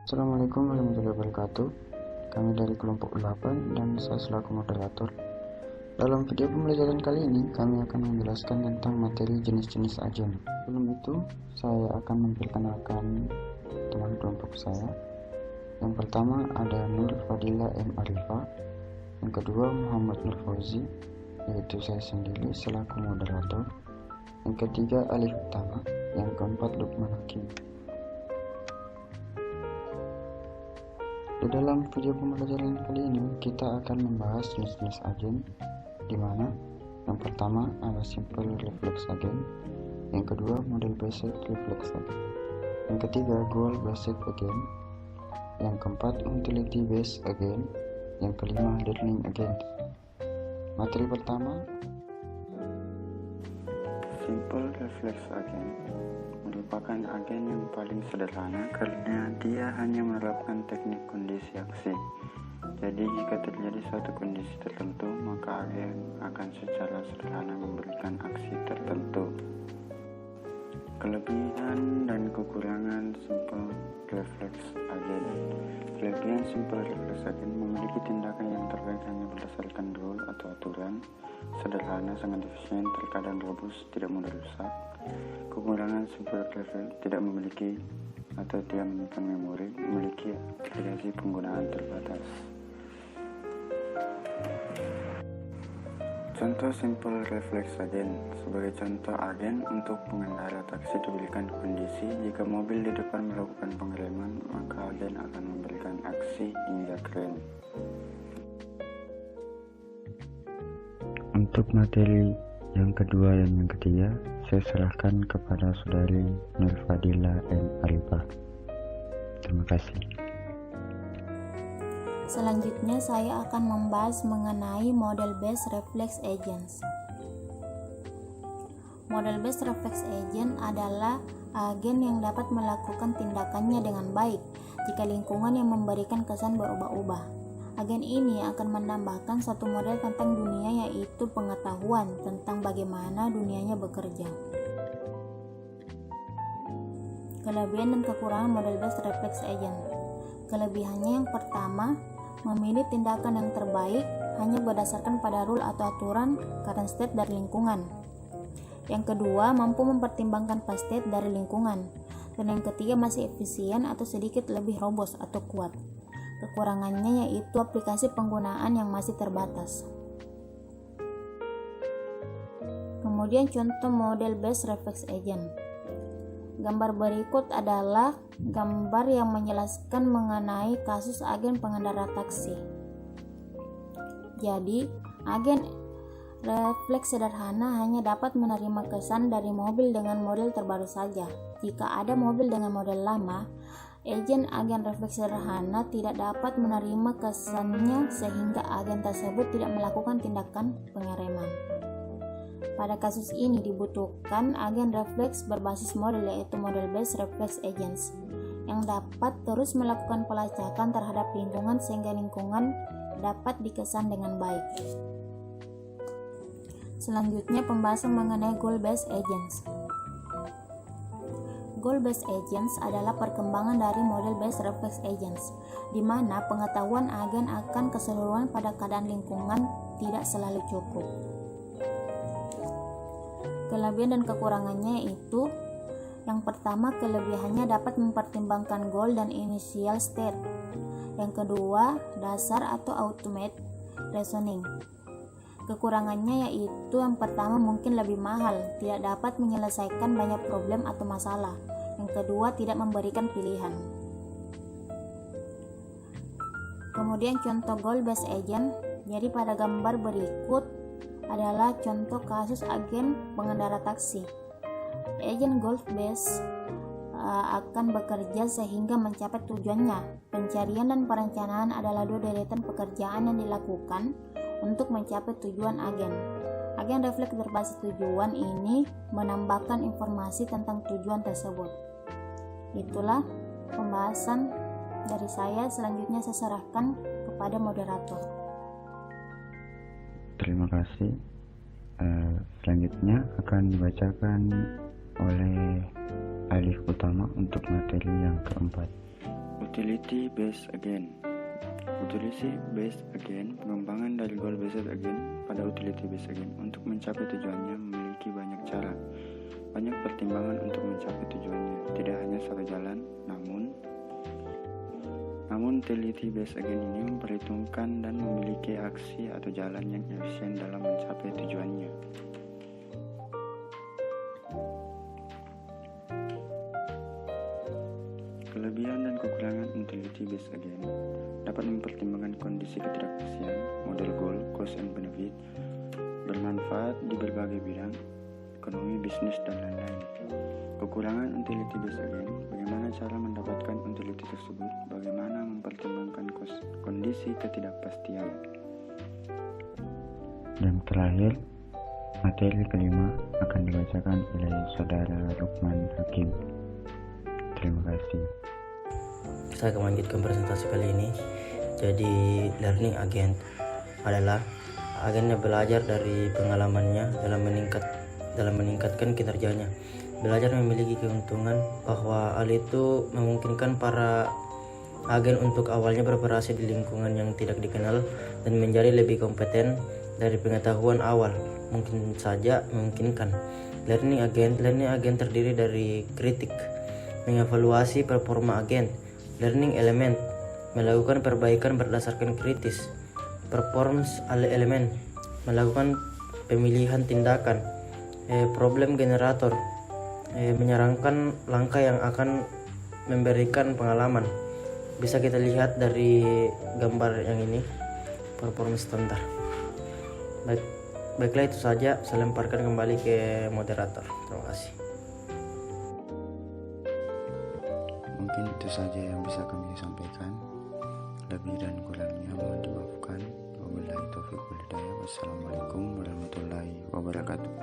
Assalamualaikum warahmatullahi wabarakatuh. Kami dari kelompok 8 dan saya selaku moderator. Dalam video pembelajaran kali ini, kami akan menjelaskan tentang materi jenis-jenis agen. Sebelum itu, saya akan memperkenalkan teman kelompok saya. Yang pertama ada Nur Fadila M. Arifah. Yang kedua Muhammad Nur Fauzi, yaitu saya sendiri selaku moderator. Yang ketiga Alif Utama. Yang keempat Lukman Hakim. Di dalam video pembelajaran kali ini kita akan membahas jenis-jenis agen, di mana yang pertama ada simple reflex agen, yang kedua model based reflex agen, yang ketiga goal based agen, yang keempat utility based agen, yang kelima learning agen. Materi pertama, simple reflex agen merupakan agen yang paling sederhana karena dia hanya menerapkan teknik kondisi aksi. Jadi jika terjadi suatu kondisi tertentu, maka agen akan secara sederhana memberikan aksi tertentu. Kelebihan dan kekurangan simple reflex agen. Kelebihan simple reflex agen memiliki tindakan yang terkait hanya berdasarkan rule atau aturan, sederhana, sangat efisien, terkadang robust, tidak mudah rusak. Kekurangan simple reflex tidak memiliki atau tidak menyimpan memori, memiliki aplikasi penggunaan terbatas. Contoh simple reflex agen. Sebagai contoh agen untuk pengendara taksi diberikan kondisi jika mobil di depan melakukan pengereman, maka agen akan memberikan aksi hingga keren. Untuk materi yang kedua dan yang ketiga, saya serahkan kepada saudari Nur Fadila M. Arifah. Terima kasih. Selanjutnya saya akan membahas mengenai model based reflex agents. Model based reflex agent adalah agen yang dapat melakukan tindakannya dengan baik jika lingkungan yang memberikan kesan berubah-ubah. Agen ini akan menambahkan satu model tentang dunia, yaitu pengetahuan tentang bagaimana dunianya bekerja. Kelebihan dan kekurangan model based reflex agent. Kelebihannya yang pertama, memilih tindakan yang terbaik hanya berdasarkan pada rule atau aturan current state dari lingkungan. Yang kedua, mampu mempertimbangkan past state dari lingkungan. Dan yang ketiga, masih efisien atau sedikit lebih robust atau kuat. Kekurangannya yaitu aplikasi penggunaan yang masih terbatas. Kemudian contoh model based reflex agent. Gambar berikut adalah gambar yang menjelaskan mengenai kasus agen pengendara taksi. Jadi, agen refleks sederhana hanya dapat menerima kesan dari mobil dengan model terbaru saja. Jika ada mobil dengan model lama, agen refleks sederhana tidak dapat menerima kesannya sehingga agen tersebut tidak melakukan tindakan pengereman. Pada kasus ini dibutuhkan agen refleks berbasis model, yaitu model based reflex agents, yang dapat terus melakukan pelacakan terhadap lingkungan sehingga lingkungan dapat dikesan dengan baik. Selanjutnya pembahasan mengenai goal based agents. Goal based agents adalah perkembangan dari model based reflex agents, di mana pengetahuan agen akan keseluruhan pada keadaan lingkungan tidak selalu cukup. Kelebihan dan kekurangannya itu, yang pertama, kelebihannya dapat mempertimbangkan goal dan initial state. Yang kedua, dasar atau automate reasoning. Kekurangannya yaitu yang pertama, mungkin lebih mahal, tidak dapat menyelesaikan banyak problem atau masalah. Yang kedua, tidak memberikan pilihan. Kemudian contoh goal based agent. Jadi pada gambar berikut adalah contoh kasus agen pengendara taksi. Agen goal based akan bekerja sehingga mencapai tujuannya. Pencarian dan perencanaan adalah dua deretan pekerjaan yang dilakukan untuk mencapai tujuan agen. Agen refleks berbasis tujuan ini menambahkan informasi tentang tujuan tersebut. Itulah pembahasan dari saya. Selanjutnya saya serahkan kepada moderator. Terima kasih. Selanjutnya akan dibacakan oleh Alif Utama untuk materi yang keempat. Utility Based Agent. Utility Based Agent, pengembangan dari Goal Based Agent pada Utility Based Agent. Untuk mencapai tujuannya memiliki banyak cara, banyak pertimbangan untuk mencapai tujuannya. Tidak hanya satu jalan, namun Utility Based Agent ini memperhitungkan dan memiliki aksi atau jalan yang efisien dalam mencapai tujuannya. Kelebihan dan kekurangan Utility Based Agent dapat mempertimbangkan kondisi ketidakpastian, model goal, cost and benefit, bermanfaat di berbagai bidang, ekonomi, bisnis, dan lain-lain. Kekurangan Utility Based Agent, bagaimana cara mendapatkan utility tersebut, bagaimana mempertimbangkan kondisi ketidakpastian. Dan terakhir, materi kelima akan dibacakan oleh Saudara Lukman Hakim. Terima kasih. Saya akan melanjutkan presentasi kali ini. Jadi learning agent adalah agen yang belajar dari pengalamannya dalam meningkatkan kinerjanya. Belajar memiliki keuntungan bahwa hal itu memungkinkan para agen untuk awalnya beroperasi di lingkungan yang tidak dikenal dan menjadi lebih kompeten dari pengetahuan awal. Mungkin saja memungkinkan. Learning agent terdiri dari kritik, mengevaluasi performa agen. Learning element, melakukan perbaikan berdasarkan kritis. Performance element, melakukan pemilihan tindakan. Problem generator, menyarankan langkah yang akan memberikan pengalaman. Bisa kita lihat dari gambar yang ini, performance standar. Baiklah, itu saja. Saya lemparkan kembali ke moderator. Terima kasih. Mungkin itu saja yang bisa kami sampaikan. Lebih dan kurangnya mohon dimaafkan. Wabillahi taufiq wal hidayah. Wassalamualaikum warahmatullahi wabarakatuh.